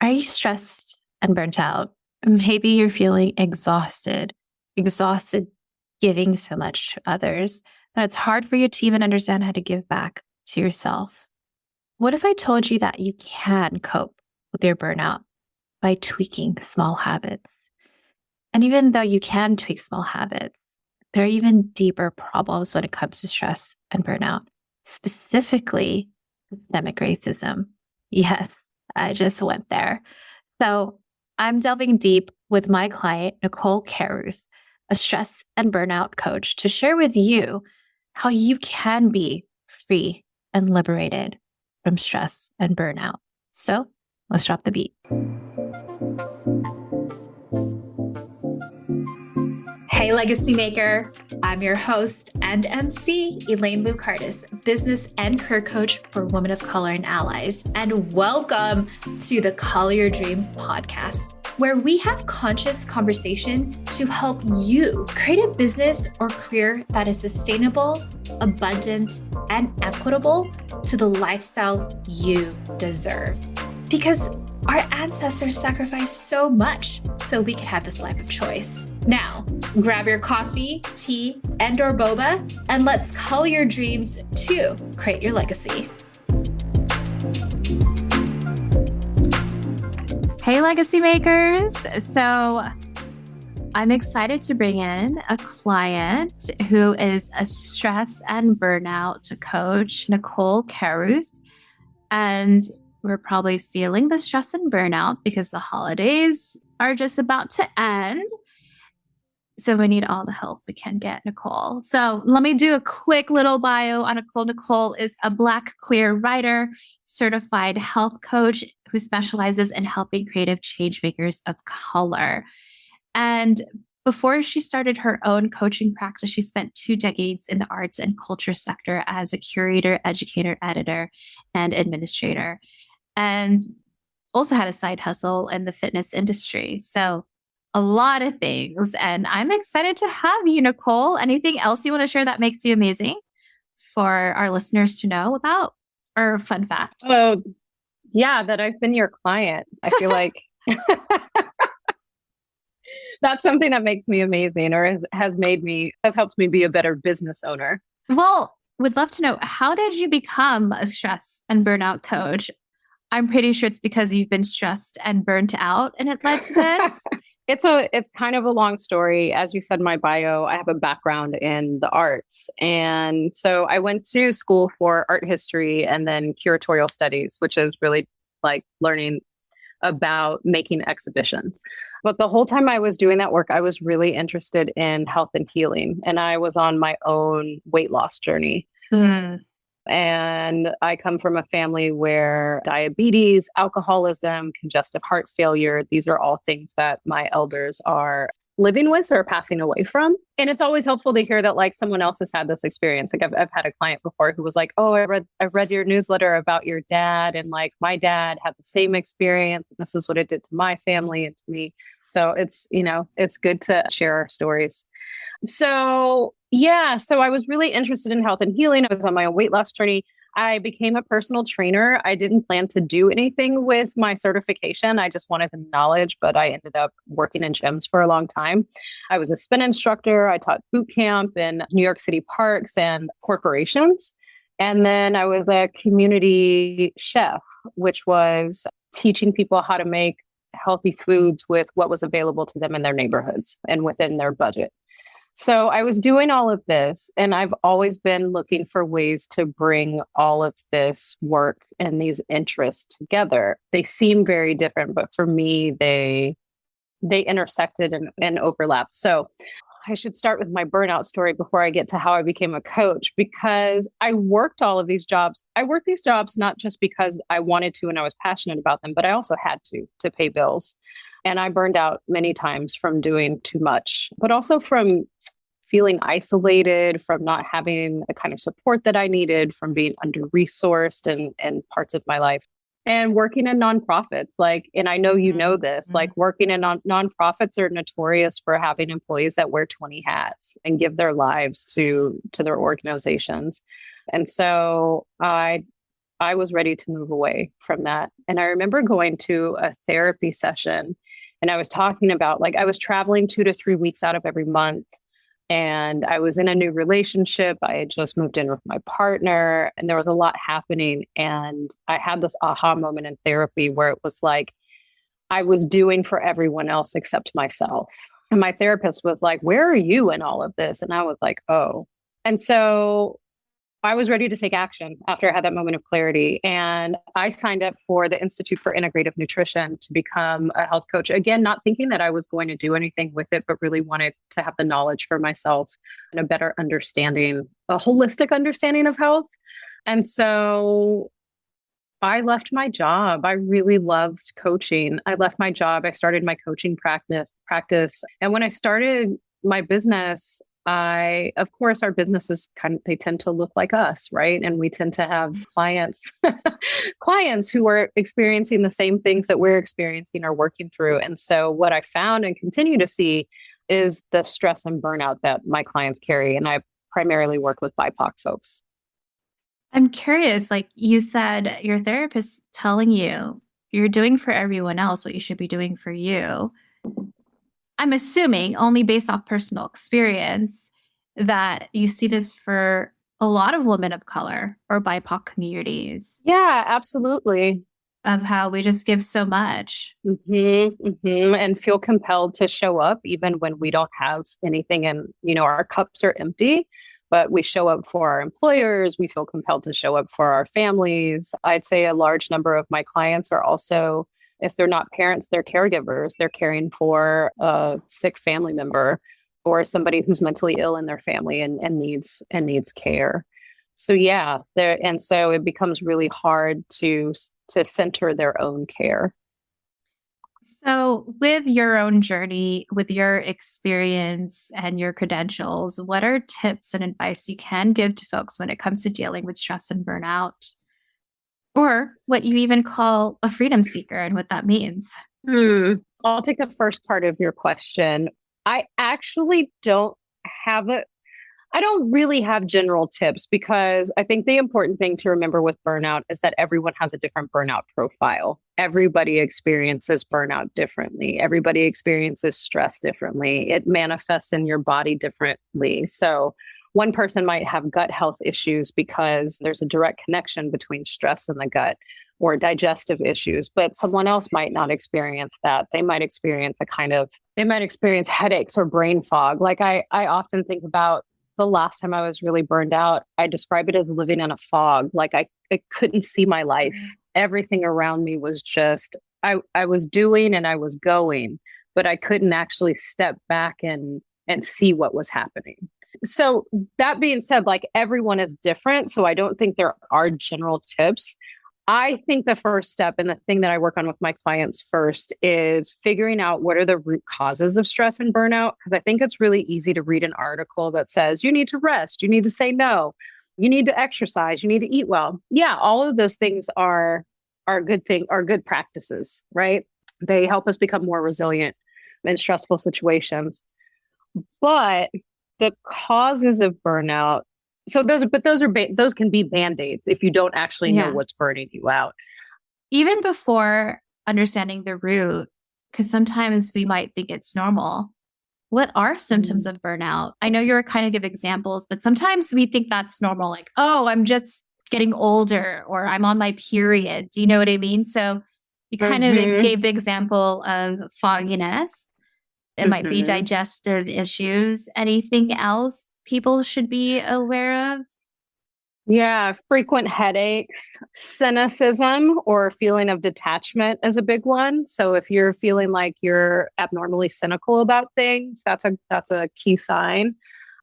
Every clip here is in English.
Are you stressed and burnt out? Maybe you're feeling exhausted giving so much to others that it's hard for you to even understand how to give back to yourself. What if I told you that you can cope with your burnout by tweaking small habits? And even though you can tweak small habits, there are even deeper problems when it comes to stress and burnout, specifically systemic racism. Yes, I just went there. So I'm delving deep with my client, Nicole Caruth, a stress and burnout coach, to share with you how you can be free and liberated from stress and burnout. So let's drop the beat. Hey, Legacy Maker. I'm your host and MC, Elaine Lucardis, business and career coach for women of color and allies. And welcome to the Call Your Dreams podcast, where we have conscious conversations to help you create a business or career that is sustainable, abundant, and equitable to the lifestyle you deserve. Because our ancestors sacrificed so much so we could have this life of choice. Now, grab your coffee, tea, and/or boba, and let's call your dreams to create your legacy. Hey, Legacy Makers. So I'm excited to bring in a client who is a stress and burnout coach, Nicole Caruth. And we're probably feeling the stress and burnout because the holidays are just about to end. So we need all the help we can get, Nicole. So let me do a quick little bio on Nicole. Nicole is a Black queer writer, certified health coach who specializes in helping creative change makers of color. And before she started her own coaching practice, she spent 2 decades in the arts and culture sector as a curator, educator, editor, and administrator, and also had a side hustle in the fitness industry. So a lot of things. And I'm excited to have you, Nicole. Anything else you want to share that makes you amazing for our listeners to know about, or a fun fact? Oh, yeah, that I've been your client. I feel like that's something that makes me amazing, or has helped me be a better business owner. Well, would love to know, how did you become a stress and burnout coach? I'm pretty sure it's because you've been stressed and burnt out and it led to this. It's kind of a long story. As you said in my bio, I have a background in the arts. And so I went to school for art history and then curatorial studies, which is really like learning about making exhibitions. But the whole time I was doing that work, I was really interested in health and healing. And I was on my own weight loss journey. And I come from a family where diabetes, alcoholism, congestive heart failure, these are all things that my elders are living with or passing away from. And it's always helpful to hear that like someone else has had this experience. Like I've had a client before who was like, oh, I read your newsletter about your dad. And like my dad had the same experience. And this is what it did to my family and to me. So it's good to share our stories. So I was really interested in health and healing. I was on my own weight loss journey. I became a personal trainer. I didn't plan to do anything with my certification. I just wanted the knowledge, but I ended up working in gyms for a long time. I was a spin instructor. I taught boot camp in New York City parks and corporations. And then I was a community chef, which was teaching people how to make healthy foods with what was available to them in their neighborhoods and within their budget. So I was doing all of this, and I've always been looking for ways to bring all of this work and these interests together. They seem very different, but for me, they intersected and overlapped. So I should start with my burnout story before I get to how I became a coach, because I worked all of these jobs. I worked these jobs not just because I wanted to and I was passionate about them, but I also had to pay bills. And I burned out many times from doing too much, but also from feeling isolated, from not having the kind of support that I needed, from being under-resourced in parts of my life. And working in nonprofits, and I know you know this, working in nonprofits are notorious for having employees that wear 20 hats and give their lives to their organizations. And so I I was ready to move away from that. And I remember going to a therapy session and I was talking about like I was traveling 2 to 3 weeks out of every month. And I was in a new relationship. I had just moved in with my partner and there was a lot happening. And I had this aha moment in therapy where it was like I was doing for everyone else except myself. And my therapist was like, "Where are you in all of this?" And I was like, "Oh." And so I was ready to take action after I had that moment of clarity. And I signed up for the Institute for Integrative Nutrition to become a health coach. Again, not thinking that I was going to do anything with it, but really wanted to have the knowledge for myself and a better understanding, a holistic understanding of health. And so I left my job. I really loved coaching. I left my job. I started my coaching practice. And when I started my business, of course, our businesses they tend to look like us, right? And we tend to have clients who are experiencing the same things that we're experiencing or working through. And so what I found and continue to see is the stress and burnout that my clients carry. And I primarily work with BIPOC folks. I'm curious, like you said, your therapist telling you you're doing for everyone else what you should be doing for you. I'm assuming only based off personal experience that you see this for a lot of women of color or BIPOC communities Yeah, absolutely. of how we just give so much. And feel compelled to show up even when we don't have anything and, our cups are empty, but we show up for our employers. We feel compelled to show up for our families. I'd say a large number of my clients are also, if they're not parents, they're caregivers. They're caring for a sick family member or somebody who's mentally ill in their family and needs care. So yeah, and so it becomes really hard to center their own care. So, with your own journey, with your experience and your credentials, what are tips and advice you can give to folks when it comes to dealing with stress and burnout, or what you even call a freedom seeker and what that means? I'll take the first part of your question. I actually I don't really have general tips because I think the important thing to remember with burnout is that everyone has a different burnout profile. Everybody experiences burnout differently. Everybody experiences stress differently. It manifests in your body differently. So one person might have gut health issues because there's a direct connection between stress and the gut or digestive issues, but someone else might not experience that. They might experience headaches or brain fog. Like I often think about the last time I was really burned out, I describe it as living in a fog. Like I couldn't see my life. Everything around me was just, I was doing and I was going, but I couldn't actually step back and see what was happening. So that being said, like everyone is different. So I don't think there are general tips. I think the first step and the thing that I work on with my clients first is figuring out what are the root causes of stress and burnout. Because I think it's really easy to read an article that says you need to rest, you need to say no, you need to exercise, you need to eat well. Yeah, all of those things are good practices, right? They help us become more resilient in stressful situations. But the causes of burnout, so those can be band-aids if you don't actually know what's burning you out. Even before understanding the root, because sometimes we might think it's normal. What are symptoms of burnout? I know you're kind of give examples, but sometimes we think that's normal. Like, oh, I'm just getting older or I'm on my period. Do you know what I mean? So you kind of gave the example of fogginess. It might be digestive issues. Anything else people should be aware of? Yeah, frequent headaches, cynicism or a feeling of detachment is a big one. So if you're feeling like you're abnormally cynical about things, that's a key sign.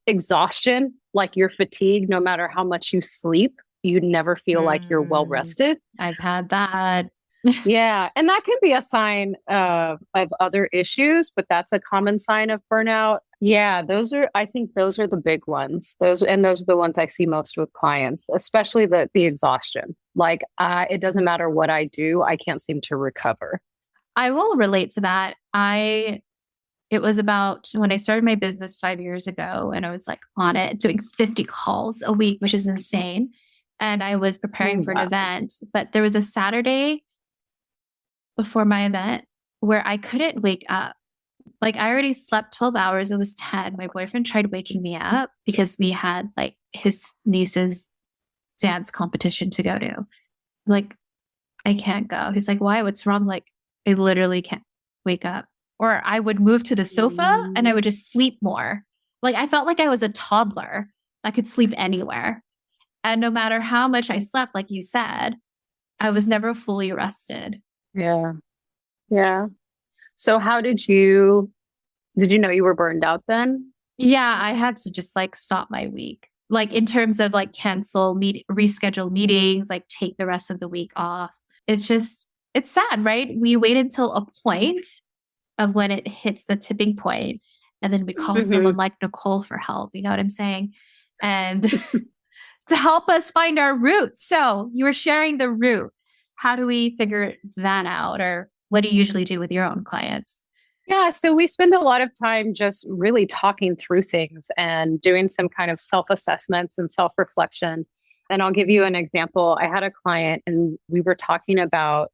Exhaustion, like you're fatigued no matter how much you sleep, you never feel like you're well rested. I've had that. Yeah. And that can be a sign of other issues, but that's a common sign of burnout. Yeah, I think those are the big ones. Those are the ones I see most with clients, especially the exhaustion. Like it doesn't matter what I do, I can't seem to recover. I will relate to that. It was about when I started my business 5 years ago and I was like on it doing 50 calls a week, which is insane. and I was preparing for an Wow. event, but there was a Saturday before my event where I couldn't wake up. Like I already slept 12 hours. It was 10. My boyfriend tried waking me up because we had like his niece's dance competition to go to. Like, I can't go. He's like, why? What's wrong? Like, I literally can't wake up. Or I would move to the sofa and I would just sleep more. Like, I felt like I was a toddler. I could sleep anywhere. And no matter how much I slept, like you said, I was never fully rested. Yeah. Yeah. So how did you know you were burned out then? Yeah, I had to just like stop my week. Like in terms of like reschedule meetings, like take the rest of the week off. It's sad, right? We wait until a point of when it hits the tipping point, and then we call someone like Nicole for help. You know what I'm saying? And to help us find our route. So you were sharing the route. How do we figure that out? Or what do you usually do with your own clients? Yeah, so we spend a lot of time just really talking through things and doing some kind of self-assessments and self-reflection. And I'll give you an example. I had a client and we were talking about,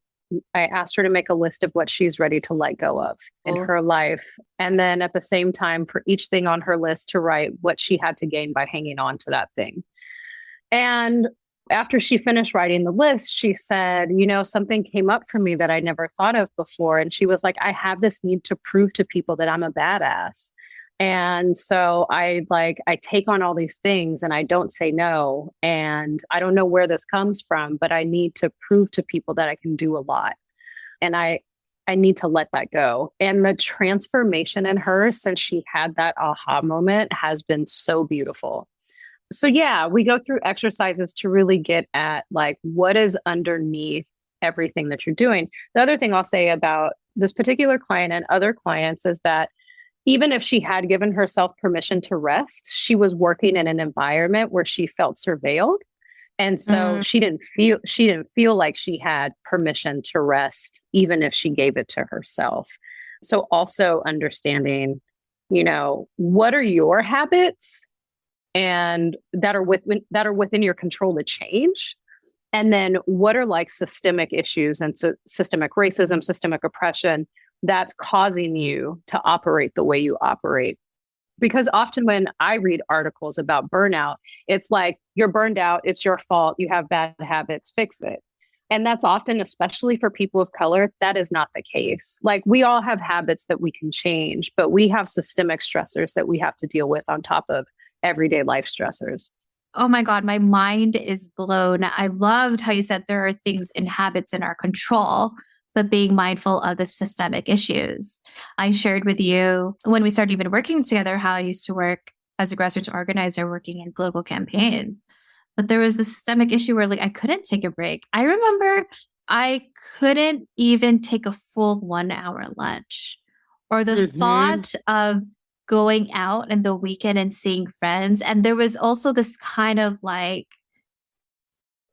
I asked her to make a list of what she's ready to let go of in her life. And then at the same time, for each thing on her list, to write what she had to gain by hanging on to that thing. And after she finished writing the list, she said, something came up for me that I never thought of before. And she was like, I have this need to prove to people that I'm a badass. And so I take on all these things and I don't say no. And I don't know where this comes from, but I need to prove to people that I can do a lot. And I need to let that go. And the transformation in her since she had that aha moment has been so beautiful. So yeah, we go through exercises to really get at like what is underneath everything that you're doing. The other thing I'll say about this particular client and other clients is that even if she had given herself permission to rest, she was working in an environment where she felt surveilled. And so she didn't feel like she had permission to rest, even if she gave it to herself. So also understanding, what are your habits and that are within your control to change? And then what are like systemic issues and systemic racism, systemic oppression that's causing you to operate the way you operate? Because often when I read articles about burnout, it's like, you're burned out, it's your fault, you have bad habits, fix it. And that's often, especially for people of color, that is not the case. Like we all have habits that we can change, but we have systemic stressors that we have to deal with on top of everyday life stressors. Oh my God, my mind is blown. I loved how you said there are things and habits in our control, but being mindful of the systemic issues. I shared with you when we started even working together how I used to work as a grassroots organizer working in political campaigns. But there was this systemic issue where like I couldn't take a break. I remember I couldn't even take a full 1 hour lunch, or the thought of going out in the weekend and seeing friends. And there was also this kind of like,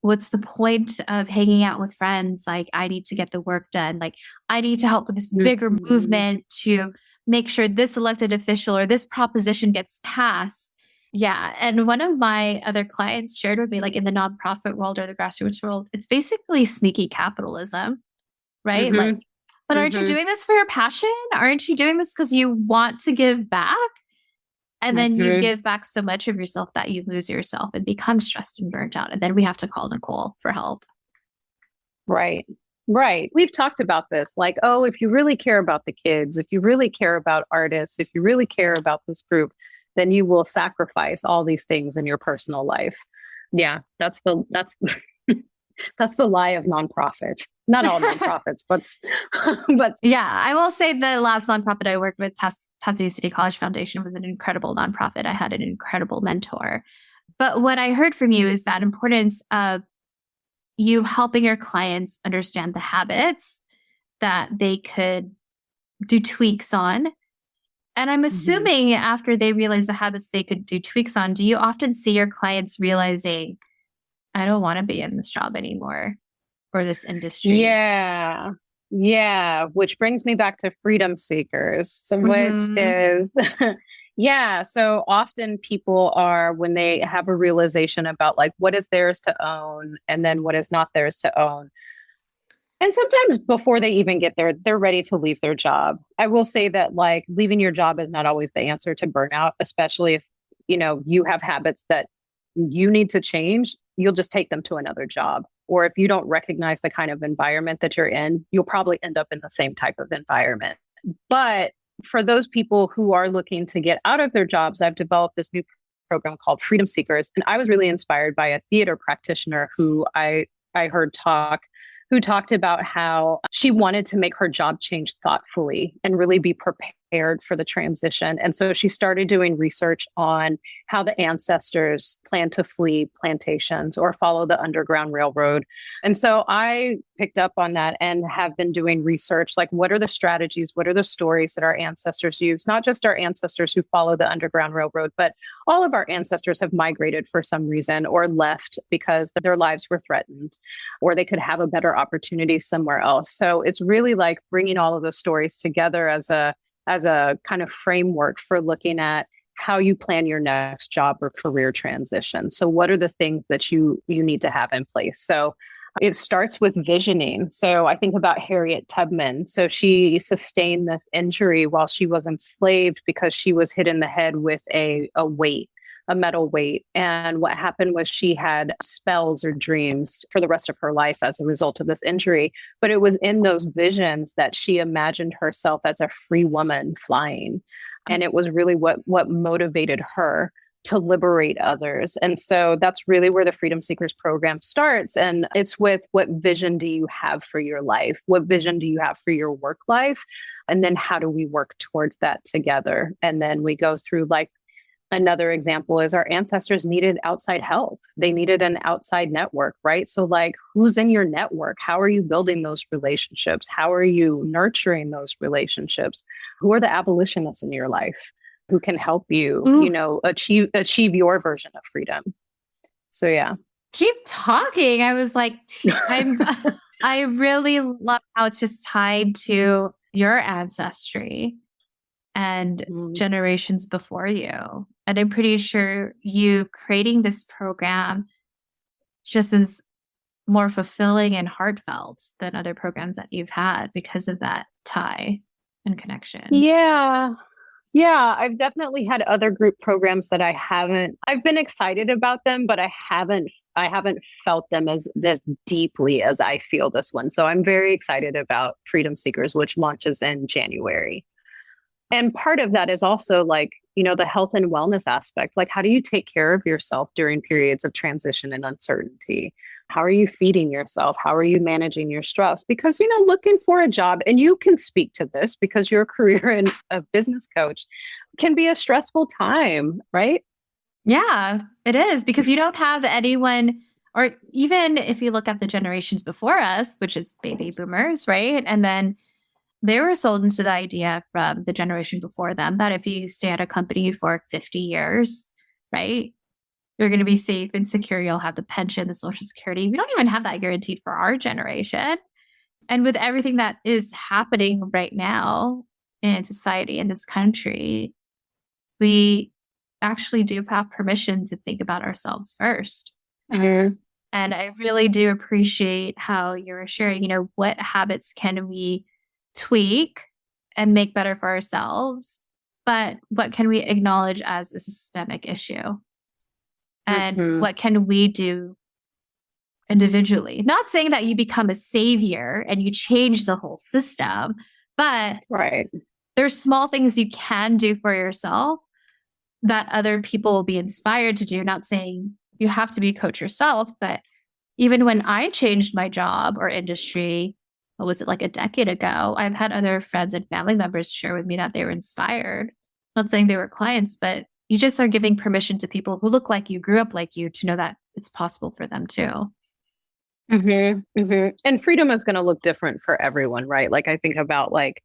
what's the point of hanging out with friends? Like, I need to get the work done. Like, I need to help with this bigger movement to make sure this elected official or this proposition gets passed. Yeah. And one of my other clients shared with me, like in the nonprofit world or the grassroots world, it's basically sneaky capitalism, right? Like, but aren't you doing this for your passion? Aren't you doing this because you want to give back? And then you give back so much of yourself that you lose yourself and become stressed and burnt out. And then we have to call Nicole for help. Right. Right. We've talked about this. Like, oh, if you really care about the kids, if you really care about artists, if you really care about this group, then you will sacrifice all these things in your personal life. Yeah, that's that's the lie of nonprofit. Not all nonprofits, but yeah, I will say the last nonprofit I worked with, Pasadena City College Foundation, was an incredible nonprofit. I had an incredible mentor. But what I heard from you is that importance of you helping your clients understand the habits that they could do tweaks on. And I'm assuming after they realize the habits they could do tweaks on, do you often see your clients realizing, I don't want to be in this job anymore or this industry? Yeah. Yeah. Which brings me back to freedom seekers, which is, Yeah. So often people are, when they have a realization about like what is theirs to own and then what is not theirs to own. And sometimes before they even get there, they're ready to leave their job. I will say that like leaving your job is not always the answer to burnout, especially if, you have habits that you need to change, you'll just take them to another job. Or if you don't recognize the kind of environment that you're in, you'll probably end up in the same type of environment. But for those people who are looking to get out of their jobs, I've developed this new program called Freedom Seekers. And I was really inspired by a theater practitioner I heard who talked about how she wanted to make her job change thoughtfully and really be prepared for the transition. And so she started doing research on how the ancestors plan to flee plantations or follow the Underground Railroad. And so I picked up on that and have been doing research, like what are the strategies, what are the stories that our ancestors use, not just our ancestors who follow the Underground Railroad, but all of our ancestors have migrated for some reason or left because their lives were threatened or they could have a better opportunity somewhere else. So it's really like bringing all of those stories together as a kind of framework for looking at how you plan your next job or career transition. So what are the things that you need to have in place? So it starts with visioning. So I think about Harriet Tubman. So she sustained this injury while she was enslaved because she was hit in the head with a weight, a metal weight. And what happened was she had spells or dreams for the rest of her life as a result of this injury. But it was in those visions that she imagined herself as a free woman flying. And it was really what motivated her to liberate others. And so that's really where the Freedom Seekers program starts. And it's with what vision do you have for your life? What vision do you have for your work life? And then how do we work towards that together? And then we go through like another example is our ancestors needed outside help. They needed an outside network, right? So like who's in your network? How are you building those relationships? How are you nurturing those relationships? Who are the abolitionists in your life who can help you, achieve your version of freedom? So yeah. Keep talking. I was like, I really love how it's just tied to your ancestry and generations before you. And I'm pretty sure you creating this program just is more fulfilling and heartfelt than other programs that you've had because of that tie and connection. Yeah. Yeah, I've definitely had other group programs that I've been excited about them, but I haven't felt them as deeply as I feel this one. So I'm very excited about Freedom Seekers, which launches in January. And part of that is also like, the health and wellness aspect. Like, how do you take care of yourself during periods of transition and uncertainty? How are you feeding yourself? How are you managing your stress? Because, looking for a job, and you can speak to this because your career and a business coach can be a stressful time, right? Yeah, it is because you don't have anyone, or even if you look at the generations before us, which is baby boomers, right? And then they were sold into the idea from the generation before them that if you stay at a company for 50 years, right, you're going to be safe and secure. You'll have the pension, the social security. We don't even have that guaranteed for our generation. And with everything that is happening right now in society, in this country, we actually do have permission to think about ourselves first. Mm-hmm. And I really do appreciate how you're sharing, what habits can we tweak and make better for ourselves, but what can we acknowledge as a systemic issue? And what can we do individually? Not saying that you become a savior and you change the whole system, but right. There's small things you can do for yourself that other people will be inspired to do. Not saying you have to be a coach yourself, but even when I changed my job or industry, what was it, like a decade ago, I've had other friends and family members share with me that they were inspired. Not saying they were clients, but you just are giving permission to people who look like you, grew up like you, to know that it's possible for them too. Mm-hmm, mm-hmm. And freedom is going to look different for everyone, right? Like I think about like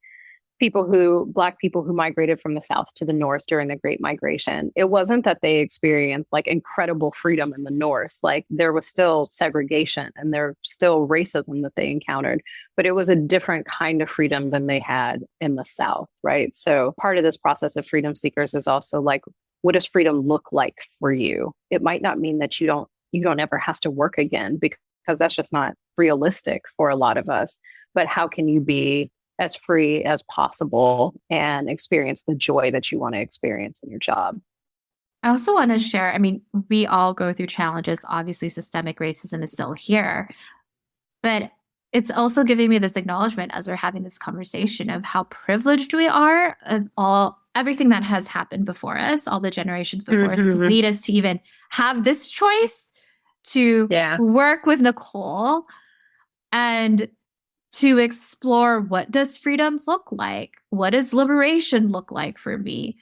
Black people who migrated from the South to the North during the Great Migration. It wasn't that they experienced like incredible freedom in the North. Like there was still segregation and there was still racism that they encountered, but it was a different kind of freedom than they had in the South, right? So part of this process of freedom seekers is also like, what does freedom look like for you? It might not mean that you don't ever have to work again because that's just not realistic for a lot of us. But how can you be as free as possible and experience the joy that you want to experience in your job? I also want to share, I mean, we all go through challenges. Obviously, systemic racism is still here, but it's also giving me this acknowledgement as we're having this conversation of how privileged we are of everything that has happened before us, all the generations before us, to lead us to even have this choice to work with Nicole and to explore, what does freedom look like? What does liberation look like for me?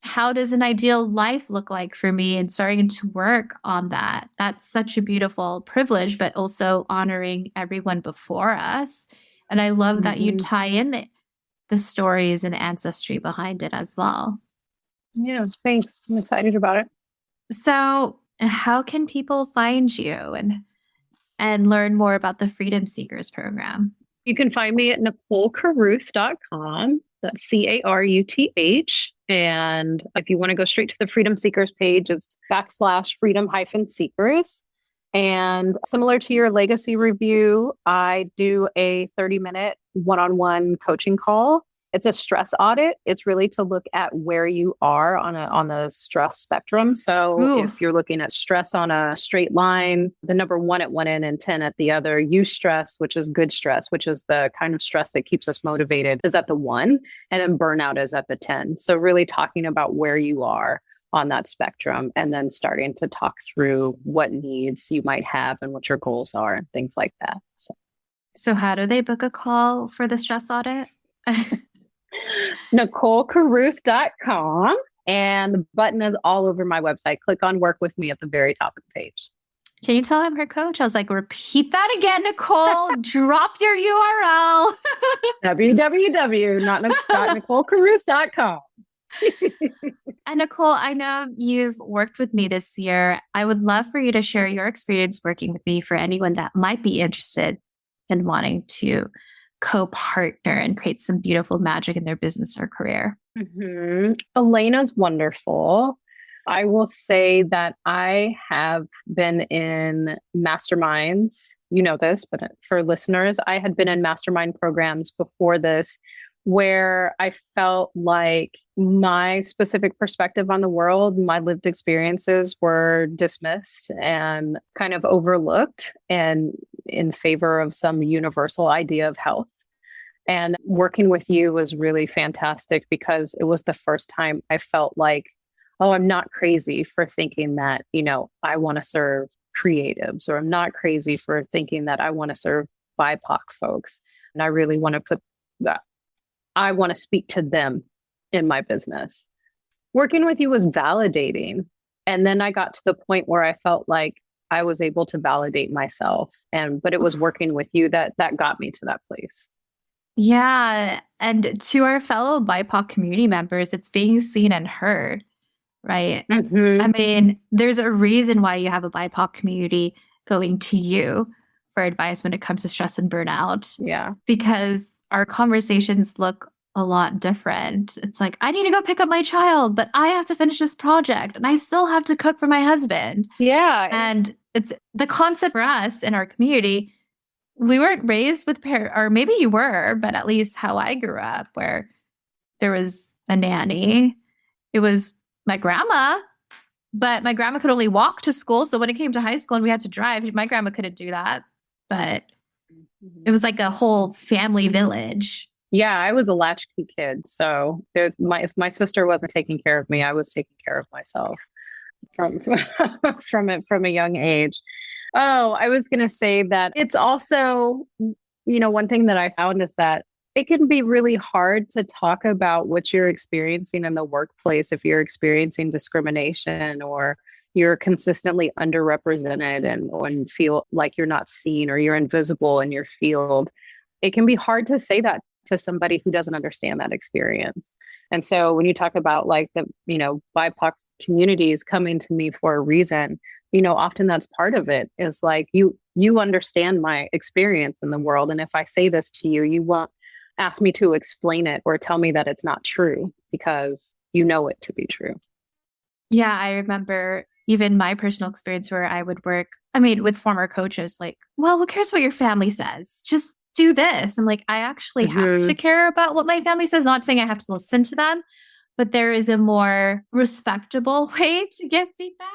How does an ideal life look like for me? And starting to work on that. That's such a beautiful privilege, but also honoring everyone before us. And I love that you tie in the stories and ancestry behind it as well. Yeah, thanks. I'm excited about it. So how can people find you and learn more about the Freedom Seekers program? You can find me at NicoleCaruth.com. That's CARUTH. And if you want to go straight to the Freedom Seekers page, it's /freedom-seekers. And similar to your legacy review, I do a 30-minute one-on-one coaching call. It's a stress audit. It's really to look at where you are on the stress spectrum. So if you're looking at stress on a straight line, the number 1 at one end and 10 at the other, eustress, which is good stress, which is the kind of stress that keeps us motivated, is at the 1, and then burnout is at the 10. So really talking about where you are on that spectrum and then starting to talk through what needs you might have and what your goals are and things like that. So how do they book a call for the stress audit? NicoleCaruth.com, and the button is all over my website. Click on work with me at the very top of the page. Can you tell I'm her coach? I was like, repeat that again, Nicole. Drop your URL. www.NicoleCaruth.com. And Nicole, I know you've worked with me this year. I would love for you to share your experience working with me for anyone that might be interested in wanting to co-partner and create some beautiful magic in their business or career. Elena's wonderful. I will say that I have been in masterminds. You know this, but for listeners, I had been in mastermind programs before this where I felt like my specific perspective on the world, my lived experiences were dismissed and kind of overlooked and in favor of some universal idea of health. And working with you was really fantastic because it was the first time I felt like, oh, I'm not crazy for thinking that, I want to serve creatives, or I'm not crazy for thinking that I want to serve BIPOC folks. And I really want to put that, I want to speak to them in my business. Working with you was validating. And then I got to the point where I felt like I was able to validate myself. But it was working with you that got me to that place. Yeah. And to our fellow BIPOC community members, it's being seen and heard, right? I mean, there's a reason why you have a BIPOC community going to you for advice when it comes to stress and burnout. Yeah. Because our conversations look a lot different. It's like, I need to go pick up my child, but I have to finish this project and I still have to cook for my husband. Yeah. And it's the concept for us in our community. We weren't raised with parents, or maybe you were, but at least how I grew up, where there was a nanny. It was my grandma, but my grandma could only walk to school. So when it came to high school and we had to drive, my grandma couldn't do that. But it was like a whole family village. Yeah, I was a latchkey kid. So if my sister wasn't taking care of me, I was taking care of myself from a young age. Oh, I was going to say that it's also, one thing that I found is that it can be really hard to talk about what you're experiencing in the workplace if you're experiencing discrimination or you're consistently underrepresented and feel like you're not seen or you're invisible in your field. It can be hard to say that to somebody who doesn't understand that experience. And so when you talk about like the, BIPOC communities coming to me for a reason, often that's part of it is like, you understand my experience in the world. And if I say this to you, you won't ask me to explain it or tell me that it's not true because you know it to be true. Yeah, I remember even my personal experience where I would work, with former coaches, like, well, who cares what your family says? Just do this. I'm like, I actually have to care about what my family says, not saying I have to listen to them, but there is a more respectable way to give feedback,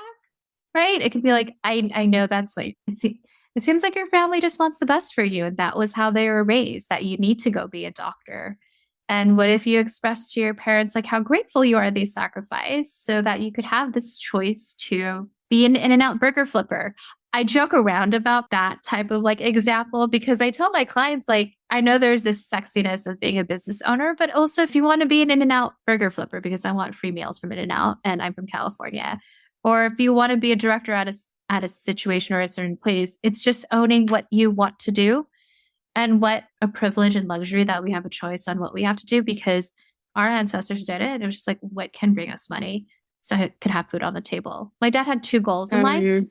right? It could be like, I know that's what it seems like your family just wants the best for you. And that was how they were raised, that you need to go be a doctor. And what if you express to your parents like how grateful you are they sacrificed so that you could have this choice to be an In-N-Out burger flipper? I joke around about that type of like example because I tell my clients, like, I know there's this sexiness of being a business owner, but also if you want to be an In-N-Out burger flipper because I want free meals from In-N-Out and I'm from California, or if you want to be a director at a situation or a certain place, it's just owning what you want to do. And what a privilege and luxury that we have a choice on what we have to do because our ancestors did it. It was just like, what can bring us money so I could have food on the table? My dad had 2 goals in life.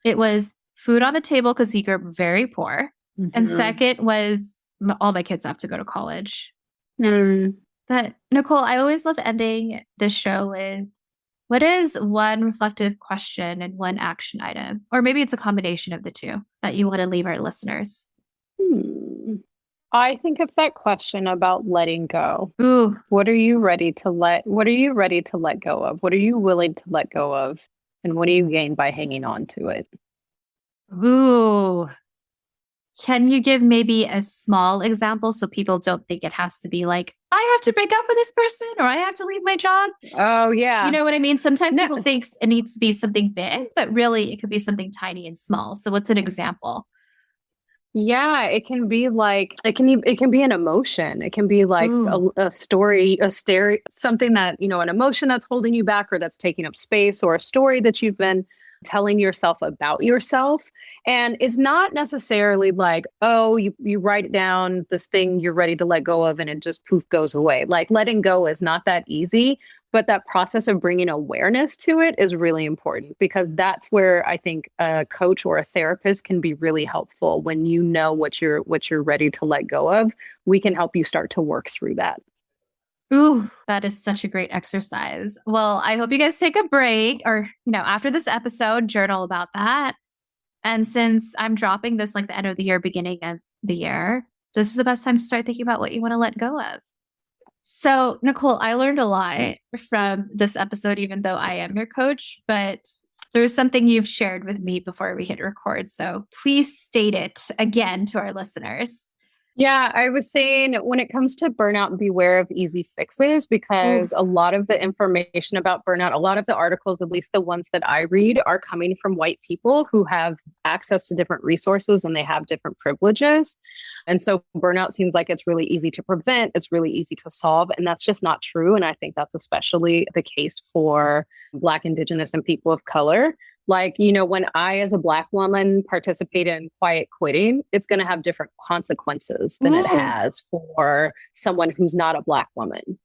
It was food on the table because he grew up very poor. And second was all my kids have to go to college. But Nicole, I always love ending this show with, what is one reflective question and one action item? Or maybe it's a combination of the two that you want to leave our listeners. I think of that question about letting go. Ooh. What are you ready to let go of? What are you willing to let go of? And what do you gain by hanging on to it? Ooh. Can you give maybe a small example so people don't think it has to be like, I have to break up with this person or I have to leave my job? Oh, yeah. You know what I mean? Sometimes people think it needs to be something big, but really it could be something tiny and small. So what's an example? Yeah, it can be like, it can be an emotion. It can be like a story, something that, an emotion that's holding you back or that's taking up space, or a story that you've been telling yourself about yourself. And it's not necessarily like, oh, you write down this thing you're ready to let go of and it just poof goes away. Like letting go is not that easy. But that process of bringing awareness to it is really important because that's where I think a coach or a therapist can be really helpful. When you know what you're ready to let go of, we can help you start to work through that. Ooh, that is such a great exercise. Well, I hope you guys take a break or, after this episode, journal about that. And since I'm dropping this like the end of the year, beginning of the year, this is the best time to start thinking about what you want to let go of. So, Nicole, I learned a lot from this episode, even though I am your coach, but there's something you've shared with me before we hit record. So please state it again to our listeners. Yeah, I was saying when it comes to burnout, beware of easy fixes because a lot of the information about burnout, a lot of the articles, at least the ones that I read, are coming from white people who have access to different resources and they have different privileges. And so burnout seems like it's really easy to prevent. It's really easy to solve. And that's just not true. And I think that's especially the case for Black, Indigenous, and people of color. Like, when I, as a Black woman, participate in quiet quitting, it's going to have different consequences than it has for someone who's not a Black woman.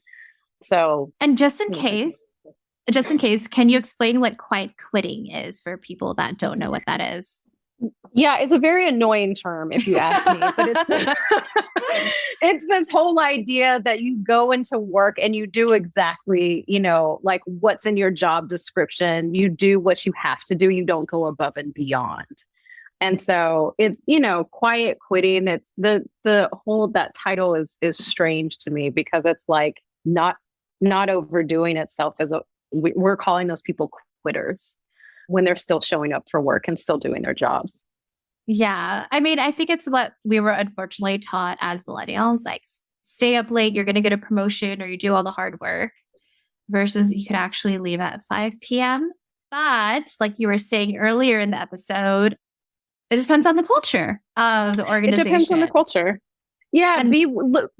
So, and just in case, can you explain what quiet quitting is for people that don't know what that is? Yeah, it's a very annoying term if you ask me, but it's this whole idea that you go into work and you do exactly, like what's in your job description. You do what you have to do. You don't go above and beyond. And so quiet quitting, it's the whole, that title is strange to me because it's like not overdoing itself we're calling those people quitters when they're still showing up for work and still doing their jobs. Yeah. I think it's what we were unfortunately taught as millennials, like stay up late, you're going to get a promotion or you do all the hard work versus you could actually leave at 5 p.m. But like you were saying earlier in the episode, it depends on the culture of the organization. It depends on the culture. Yeah, and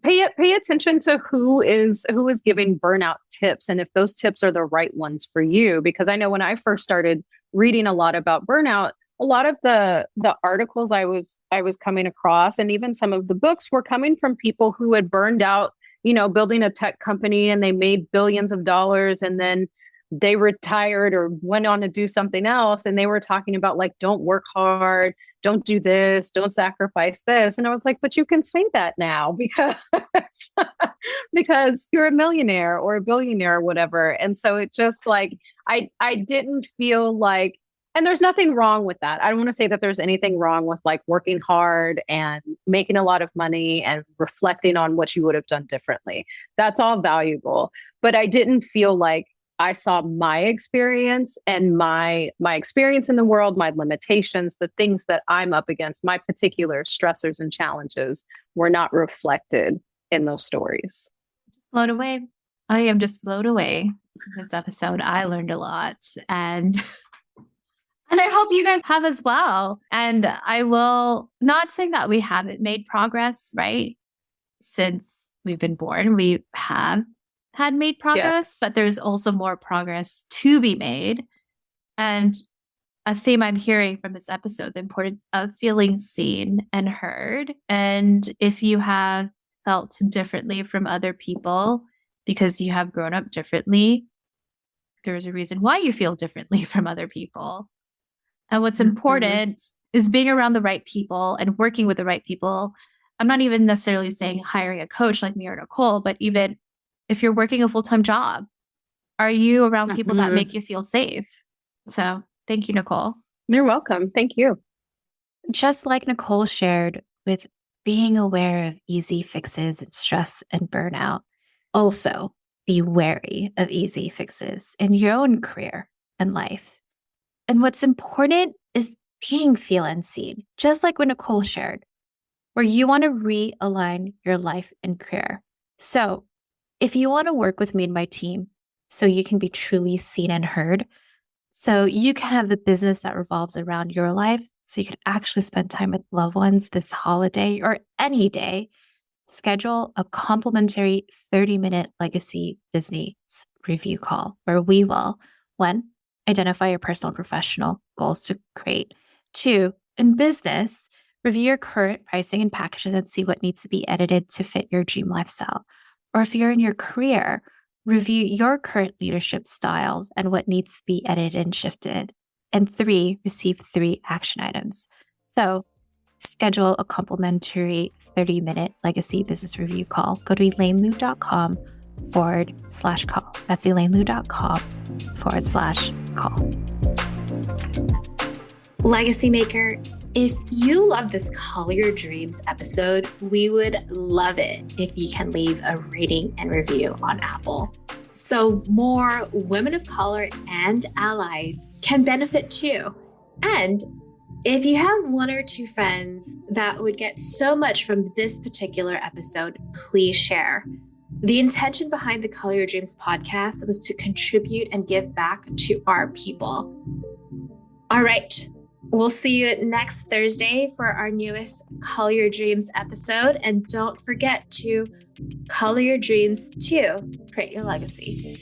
pay attention to who is giving burnout tips and if those tips are the right ones for you. Because I know when I first started reading a lot about burnout, a lot of the articles I was coming across, and even some of the books, were coming from people who had burned out, building a tech company, and they made billions of dollars, and then they retired or went on to do something else. And they were talking about like, don't work hard, don't do this, don't sacrifice this. And I was like, but you can say that now because because you're a millionaire or a billionaire or whatever. And so it just like, I didn't feel like, and there's nothing wrong with that. I don't want to say that there's anything wrong with like working hard and making a lot of money and reflecting on what you would have done differently. That's all valuable. But I didn't feel like I saw my experience and my experience in the world, my limitations, the things that I'm up against, my particular stressors and challenges were not reflected in those stories. Blown away. I am just blown away. This episode, I learned a lot, and I hope you guys have as well. And I will not say that we haven't made progress, right? Since we've been born, we have had made progress, but there's also more progress to be made. And a theme I'm hearing from this episode, the importance of feeling seen and heard. And if you have felt differently from other people because you have grown up differently, there's a reason why you feel differently from other people. And what's important is being around the right people and working with the right people. I'm not even necessarily saying hiring a coach like me or Nicole, but even if you're working a full-time job, are you around people that make you feel safe? So thank you, Nicole. You're welcome. Thank you. Just like Nicole shared with being aware of easy fixes and stress and burnout, also be wary of easy fixes in your own career and life. And what's important is being feel and seen, just like what Nicole shared, where you want to realign your life and career. So if you want to work with me and my team so you can be truly seen and heard, so you can have the business that revolves around your life, so you can actually spend time with loved ones this holiday or any day, schedule a complimentary 30-minute legacy business review call where we will, 1, identify your personal and professional goals to create. 2, in business, review your current pricing and packages and see what needs to be edited to fit your dream lifestyle. Or if you're in your career, review your current leadership styles and what needs to be edited and shifted. And 3, receive 3 action items. So schedule a complimentary 30-minute legacy business review call. Go to elainelu.com/call. That's elainelu.com/call. Legacy Maker, if you love this Call Your Dreams episode, we would love it if you can leave a rating and review on Apple, so more women of color and allies can benefit too. And if you have 1 or 2 friends that would get so much from this particular episode, please share. The intention behind the Call Your Dreams podcast was to contribute and give back to our people. All right. We'll see you next Thursday for our newest Call Your Dreams episode. And don't forget to color your dreams to create your legacy.